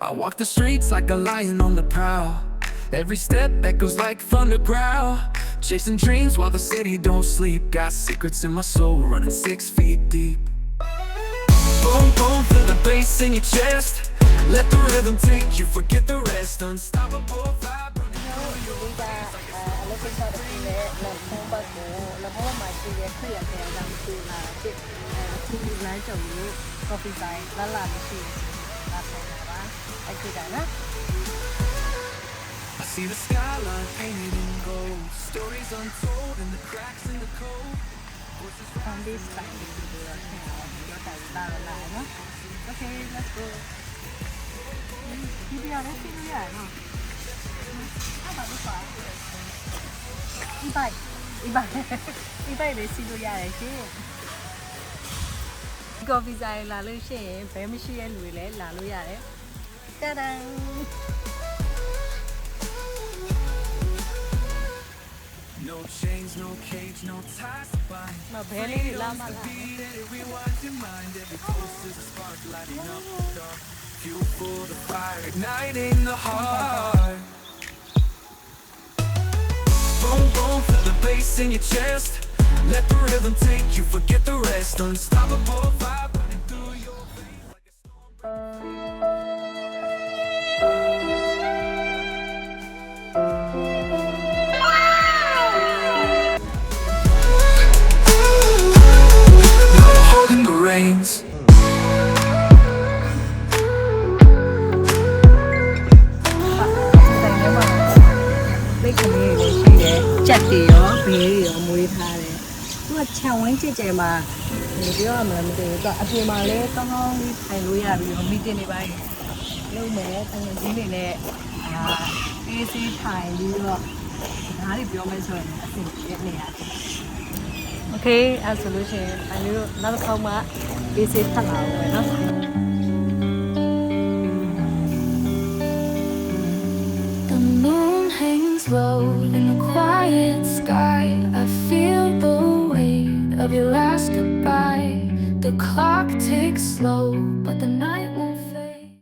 I walk the streets like a lion on the prowl. Every step echoes like thunder growl. Chasing dreams while the city don't sleep. Got secrets in my soul running 6 feet deep. Boom, boom, feel the bass in your chest. Let the rhythm take you, forget the rest. Unstoppable vibe running through your veins like a I look inside the net, let home back home. Let home my see a clear hair down to bit. TV night of you, coffee side, la la machine. That's all. I could have. I see the skyline painted in gold. Stories untold in the cracks in the code. On this side, okay, let's go. You are ready to go, no? How about this one? E-bike လေးစီးလို့ရတယ်ရှင်။ Coffee ဆိုင်လာလို့ရှိရင်ဘယ်မရှိတဲ့လူတွေလည်းလာလို့ရတယ်။တာဒန် No chains, no cage, no ties to bind. မဘယ်လေးလာမလား Beat it, it rewinds your mind. Every pulse is a spark lighting up the dark. Fuel for the fire, igniting the heart. Boom, boom, feel the bass in your chest. Let the rhythm take you, forget the rest. Unstoppable vibe running through your veins like a storm. No holding the reins. မိတ်ကလေးတွေရှိတယ်ကြက်တွေရောဘေးတွေရောမွေးထားတယ်သူကခြံဝင်းကြက်ကြဲမှာပြောရမလားမသိဘူးသူအပြင်မှာလည်းကောင်းကောင်းလေးထိုင်လို့ရပြီးတော့မီတင်နေပိုင်းလုံးမယ်တန်ငယ်ကြီးတွေနဲ့အေးဆေးထိုင်ပြီးတော့ဒါတွေပြောမယ်ဆိုရင်အဆင်ပြေနေရတယ်โอเคအဲ့ဆိုလို့ရှိရင်အန်တို့နောက်တစ်ခေါက်မှအေးဆေးထပ်လာအောင်ပဲเนาะHangs low in the quiet sky. I feel the weight of your last goodbye. The clock ticks slow, but the night